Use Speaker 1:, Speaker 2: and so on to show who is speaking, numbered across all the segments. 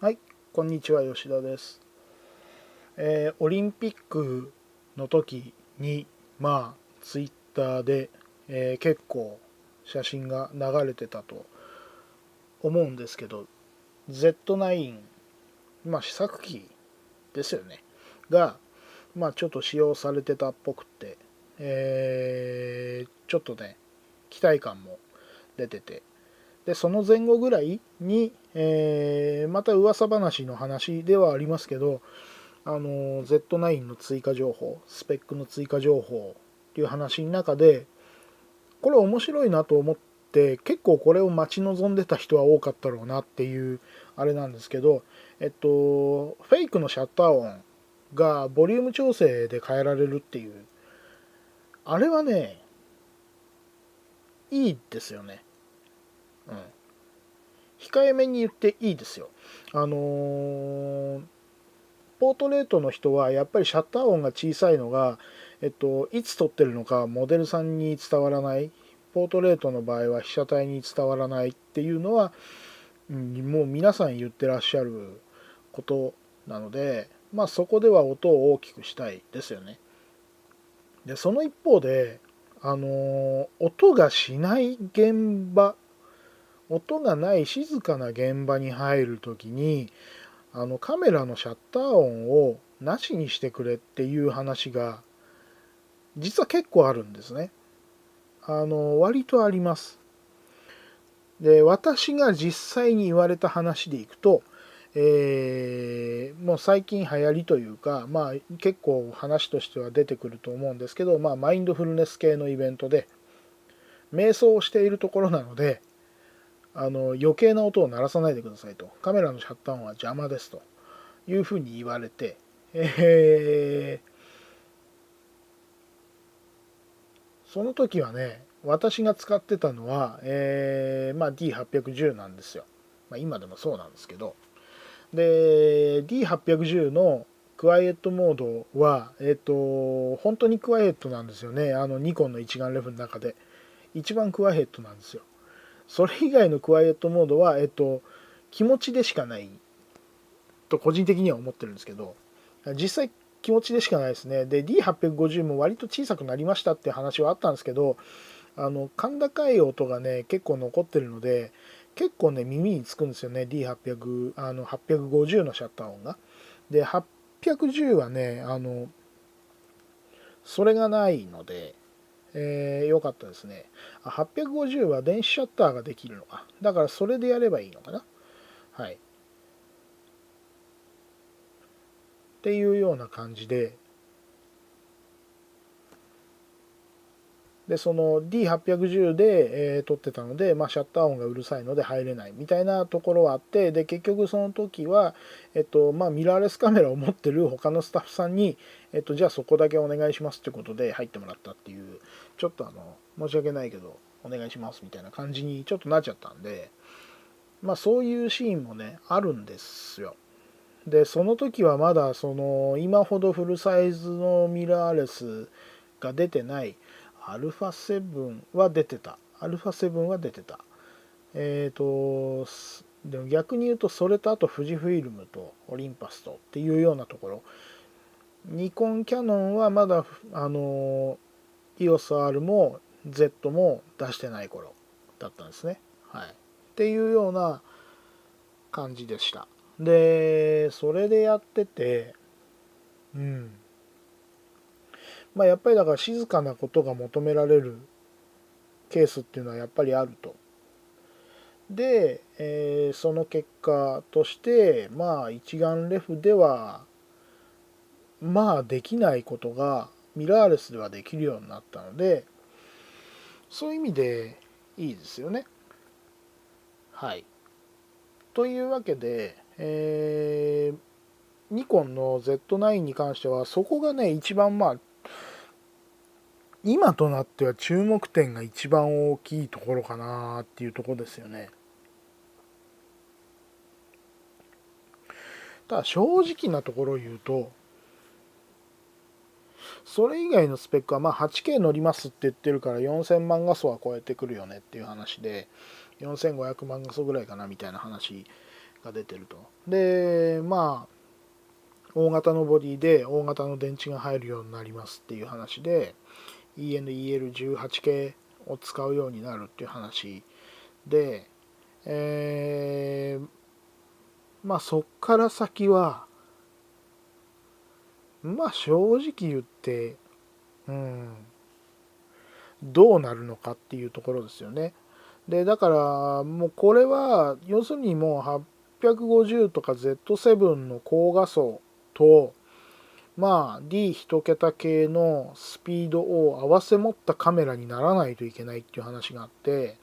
Speaker 1: はい、こんにちは、吉田です。オリンピックの時に、ツイッターで、結構写真が流れてたと思うんですけど、Z9、試作機ですよね、が、ちょっと使用されてたっぽくて、ちょっとね、期待感も出てて、で、その前後ぐらいに、また噂話の話ではありますけど、Z9 の追加情報、スペックの追加情報っていう話の中で、これ面白いなと思って、結構これを待ち望んでた人は多かったろうなっていうあれなんですけど、フェイクのシャッター音がボリューム調整で変えられるっていう、あれはね、いいですよね。うん。控えめに言っていいですよ。ポートレートの人はやっぱりシャッター音が小さいのが、いつ撮ってるのかモデルさんに伝わらない、ポートレートの場合は被写体に伝わらないっていうのは、もう皆さん言ってらっしゃることなので、そこでは音を大きくしたいですよね。でその一方で、音がしない現場、音がない静かな現場に入るときに、カメラのシャッター音をなしにしてくれっていう話が実は結構あるんですね。割とあります。で、私が実際に言われた話でいくと、もう最近流行りというか、結構話としては出てくると思うんですけど、マインドフルネス系のイベントで瞑想をしているところなので、余計な音を鳴らさないでくださいと、カメラのシャッター音は邪魔ですというふうに言われて、その時はね、私が使ってたのは、D810 なんですよ。今でもそうなんですけど。で、D810 のクワイエットモードは、本当にクワイエットなんですよね。ニコンの一眼レフの中で。一番クワイエットなんですよ。それ以外のクワイエットモードは、気持ちでしかないと個人的には思ってるんですけど、実際気持ちでしかないですね。で、D850 も割と小さくなりましたっていう話はあったんですけど、甲高い音がね、結構残ってるので、結構ね、耳につくんですよね、D800、850のシャッター音が。で、810はね、それがないので、良かったですね。850は電子シャッターができるのか。だからそれでやればいいのかな。はい。っていうような感じで、でその D810 で、撮ってたので、シャッター音がうるさいので入れないみたいなところはあって、で結局その時は、ミラーレスカメラを持ってる他のスタッフさんに、じゃあそこだけお願いしますってことで入ってもらったっていう、ちょっと申し訳ないけどお願いしますみたいな感じにちょっとなっちゃったんで、そういうシーンもねあるんですよ。でその時はまだその今ほどフルサイズのミラーレスが出てないアルファ7は出てた。アルファ7は出てた。でも逆に言うとそれとあと富士フイルムとオリンパスとっていうようなところ、ニコンキャノンはまだEOSR も Z も出してない頃だったんですね。はい。っていうような感じでした。でそれでやってて、やっぱりだから静かなことが求められるケースっていうのはやっぱりあると。で、その結果として一眼レフではできないことがミラーレスではできるようになったので、そういう意味でいいですよね。はい。というわけで、ニコンの Z9 に関してはそこがね一番今となっては注目点が一番大きいところかなっていうところですよね。ただ正直なところを言うと、それ以外のスペックは8K 乗りますって言ってるから4000万画素は超えてくるよねっていう話で、4500万画素ぐらいかなみたいな話が出てると。でまあ大型のボディで大型の電池が入るようになりますっていう話で ENEL18 系を使うようになるっていう話で、まあそっから先はまあ正直言ってどうなるのかっていうところですよね。でだからもうこれは要するにもう850とか Z7 の高画素とまあ D1 桁系のスピードを合わせ持ったカメラにならないといけないっていう話があって、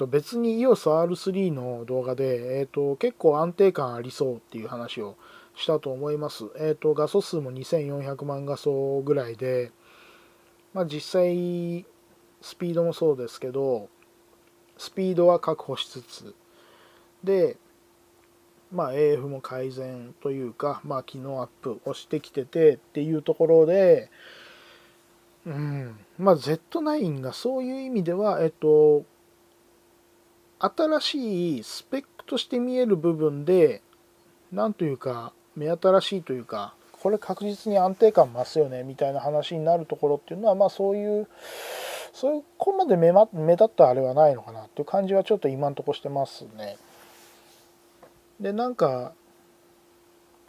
Speaker 1: 別に EOSR3 の動画で、結構安定感ありそうっていう話をしたと思います。画素数も2400万画素ぐらいで、まあ、実際スピードもそうですけどスピードは確保しつつで、まあ、AF も改善というか、まあ、機能アップをしてきててっていうところで、まあ、Z9 がそういう意味では、新しいスペックとして見える部分でなんというか目新しいというかこれ確実に安定感増すよねみたいな話になるところっていうのはまあそういうここまで目立ったあれはないのかなっていう感じはちょっと今んとこしてますね。でなんか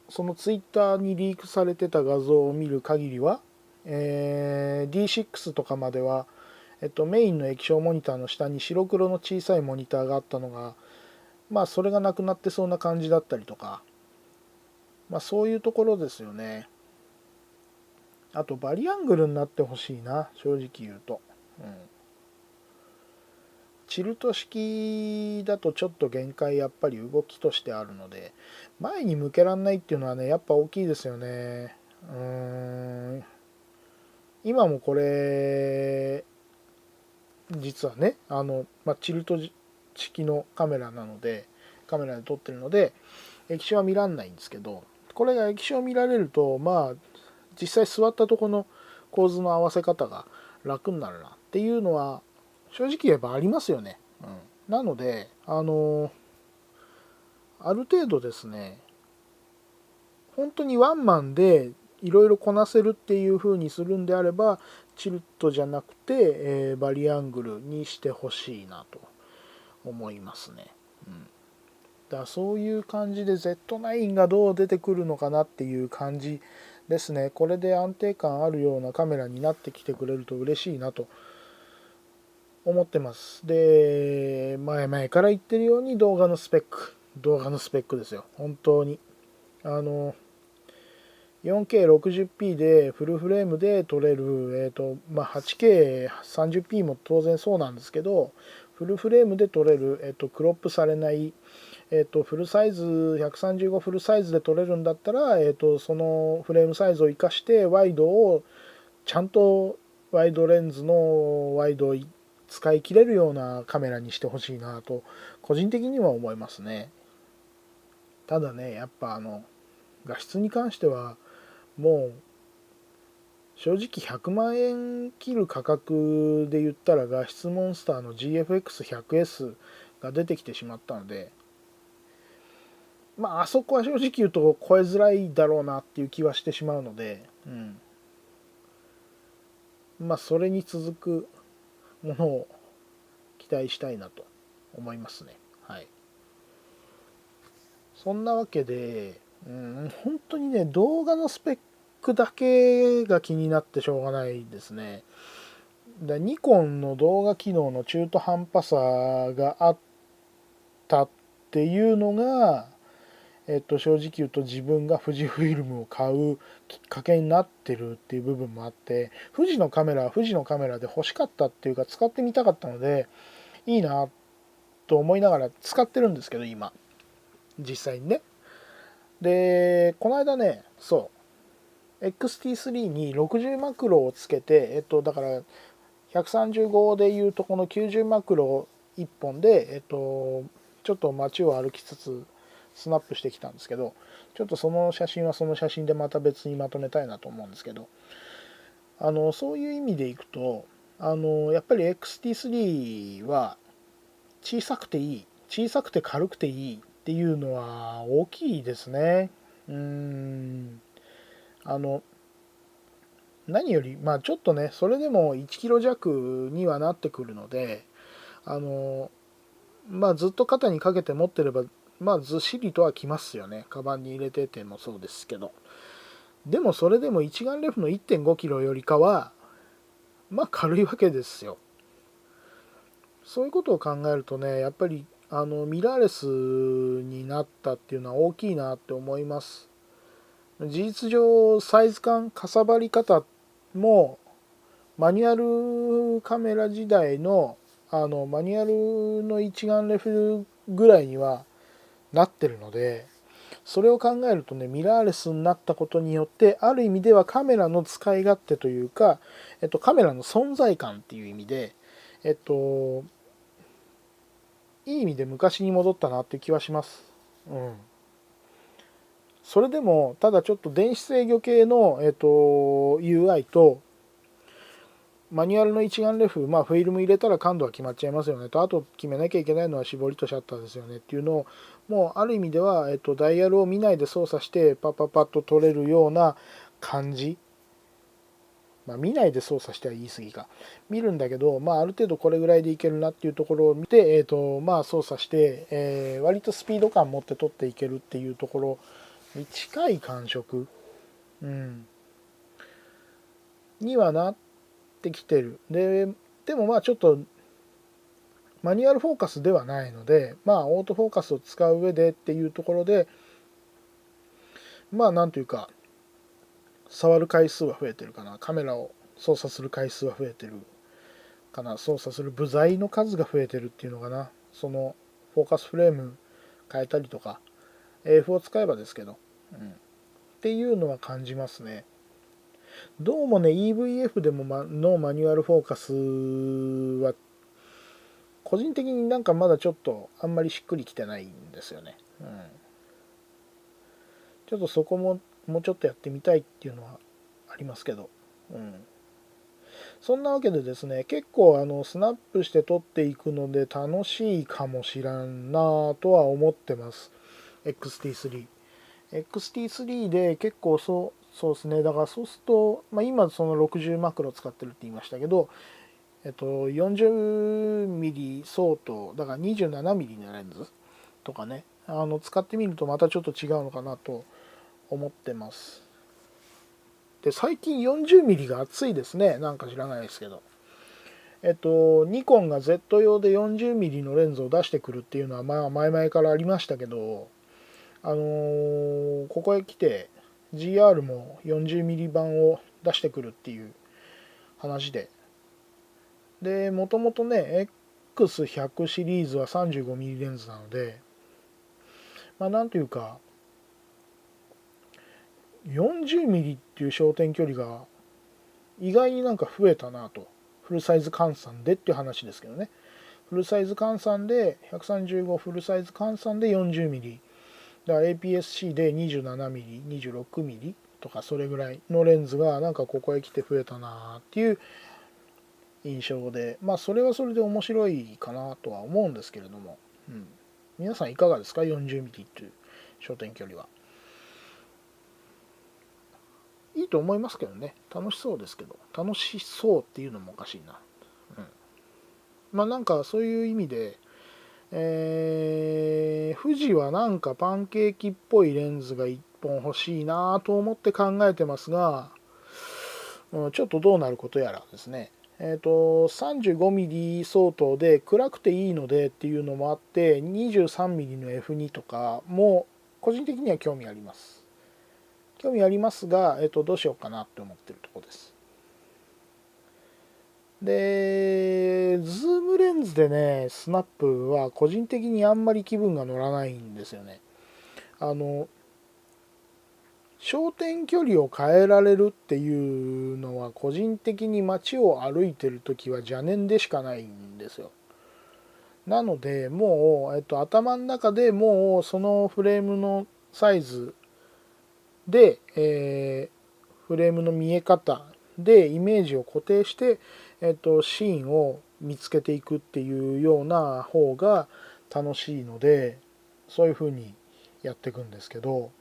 Speaker 1: そのツイッターにリークされてた画像を見る限りは、D6 とかまでは、メインの液晶モニターの下に白黒の小さいモニターがあったのがまあそれがなくなってそうな感じだったりとか、まあそういうところですよね。あとバリアングルになってほしいな正直言うと、チルト式だとちょっと限界やっぱり動きとしてあるので前に向けらんないっていうのはねやっぱ大きいですよね。今もこれ実はねチルト式のカメラなのでカメラで撮ってるので液晶は見らんないんですけどこれが液晶見られるとまあ実際座ったとこの構図の合わせ方が楽になるなっていうのは正直言えばありますよね。なのである程度ですね本当にワンマンでいろいろこなせるっていう風にするんであればチルトじゃなくて、バリアングルにしてほしいなと思いますね。だからそういう感じで Z9 がどう出てくるのかなっていう感じですね。これで安定感あるようなカメラになってきてくれると嬉しいなと思ってます。で前々から言ってるように動画のスペックですよ本当に。4K60p でフルフレームで撮れる、8K30p も当然そうなんですけどフルフレームで撮れる、クロップされない、フルサイズ135フルサイズで撮れるんだったら、そのフレームサイズを生かしてワイドをちゃんとワイドレンズのワイドを使い切れるようなカメラにしてほしいなと個人的には思いますね。ただねやっぱ画質に関してはもう正直100万円切る価格で言ったら画質モンスターの GFX100S が出てきてしまったのでまああそこは正直言うと超えづらいだろうなっていう気はしてしまうので、まあそれに続くものを期待したいなと思いますね。はい。そんなわけで、本当にね動画のスペックだけが気になってしょうがないですね。ニコンの動画機能の中途半端さがあったっていうのが、正直言うと自分が富士フィルムを買うきっかけになってるっていう部分もあって富士のカメラは富士のカメラで欲しかったっていうか使ってみたかったのでいいなと思いながら使ってるんですけど今実際にね。でこの間ねXT3 に60マクロをつけてだから135でいうとこの90マクロ1本でちょっと街を歩きつつスナップしてきたんですけどちょっとその写真はその写真でまた別にまとめたいなと思うんですけどそういう意味でいくとやっぱり XT3 は小さくていい小さくて軽くていいっていうのは大きいですね。あの何よりちょっとねそれでも1キロ弱にはなってくるのでずっと肩にかけて持ってればずっしりとはきますよね。カバンに入れててもそうですけど、でもそれでも一眼レフの 1.5 キロよりかは軽いわけですよ。そういうことを考えるとね、やっぱりミラーレスになったっていうのは大きいなって思います。事実上サイズ感かさばり方もマニュアルカメラ時代のマニュアルの一眼レフぐらいにはなってるので、それを考えるとね、ミラーレスになったことによってある意味ではカメラの使い勝手というか、カメラの存在感っていう意味でいい意味で昔に戻ったなっていう気はします。それでもただちょっと電子制御系の、UI とマニュアルの一眼レフ、フィルム入れたら感度は決まっちゃいますよねと、あと決めなきゃいけないのは絞りとシャッターですよねっていうのを、もうある意味では、ダイヤルを見ないで操作してパッパッパッと撮れるような感じ、見ないで操作しては言い過ぎか、見るんだけど、ある程度これぐらいでいけるなっていうところを見て、操作して、割とスピード感持って撮っていけるっていうところに近い感触、にはなってきてる。でもちょっとマニュアルフォーカスではないので、オートフォーカスを使う上でっていうところで、なんというか触る回数は増えてるかな、カメラを操作する回数は増えてるかな、操作する部材の数が増えてるっていうのかな、そのフォーカスフレーム変えたりとか AF を使えばですけど、っていうのは感じますね。どうもね EVF でものマニュアルフォーカスは個人的にまだちょっとあんまりしっくりきてないんですよね。ちょっとそこももうちょっとやってみたいっていうのはありますけど、そんなわけでですね、結構スナップして撮っていくので楽しいかもしらんなとは思ってます。 XT3 で結構そうですね。だからそうすると、今その60マクロ使ってるって言いましたけど、40mm 相当だから 27mm のレンズとかね、使ってみるとまたちょっと違うのかなと思ってます。で最近 40mm が熱いですね。知らないですけど、ニコンが Z 用で 40mm のレンズを出してくるっていうのは前々からありましたけど、ここへ来て GR も 40mm 版を出してくるっていう話でもともとね X100 シリーズは 35mm レンズなので、なんというか 40mm っていう焦点距離が意外に増えたなと、フルサイズ換算でっていう話ですけどね。フルサイズ換算で135フルサイズ換算で 40mm だから APS-C で 27mm、26mm とかそれぐらいのレンズがここへ来て増えたなっていう印象で、それはそれで面白いかなとは思うんですけれども、皆さんいかがですか 40mm っていう焦点距離は。いいと思いますけどね。楽しそうですけど、楽しそうっていうのもおかしいな。そういう意味で、富士はパンケーキっぽいレンズが1本欲しいなと思って考えてますが、ちょっとどうなることやらですね。35mm 相当で暗くていいのでっていうのもあって 23mm の F2 とかも個人的には興味あります。興味ありますが、どうしようかなって思ってるところです。で、ズームレンズでね、スナップは個人的にあんまり気分が乗らないんですよね。焦点距離を変えられるっていうのは個人的に街を歩いてる時は邪念でしかないんですよ。なのでもう、頭の中でもうそのフレームのサイズで、フレームの見え方でイメージを固定して、シーンを見つけていくっていうような方が楽しいのでそういう風にやっていくんですけど、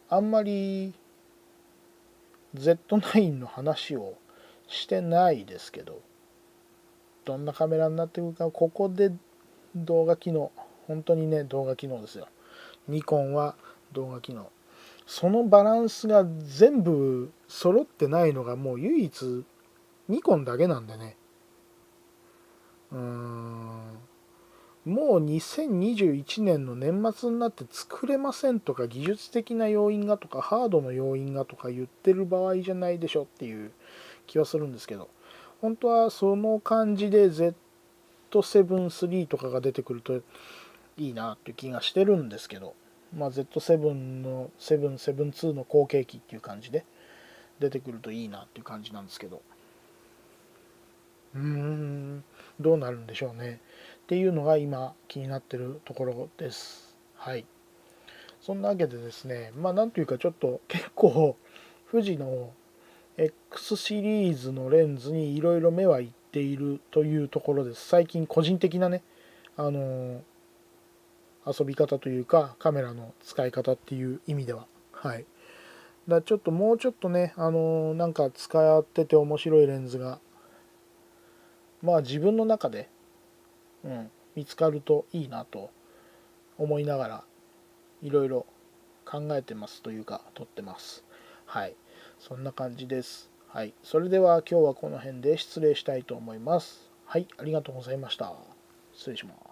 Speaker 1: あんまり Z9 の話をしてないですけど、どんなカメラになってくるか、ここで動画機能、本当にね動画機能ですよ。ニコンは動画機能、そのバランスが全部揃ってないのがもう唯一ニコンだけなんでね。もう2021年の年末になって作れませんとか技術的な要因がとかハードの要因がとか言ってる場合じゃないでしょっていう気はするんですけど、本当はその感じで Z7-3 とかが出てくるといいなっていう気がしてるんですけど、まあ、Z7 の772の後継機っていう感じで出てくるといいなっていう感じなんですけど、どうなるんでしょうねっていうのが今気になってるところです。はい。そんなわけでですね、まあなんというかちょっと結構富士の X シリーズのレンズにいろいろ目はいっているというところです。最近個人的なね、あの遊び方というかカメラの使い方っていう意味では、はい。ちょっともうちょっとね、なんか使ってて面白いレンズがまあ自分の中で、見つかるといいなと思いながらいろいろ考えてますというか撮ってます。はい。そんな感じです。はい。それでは今日はこの辺で失礼したいと思います。はい。ありがとうございました。失礼します。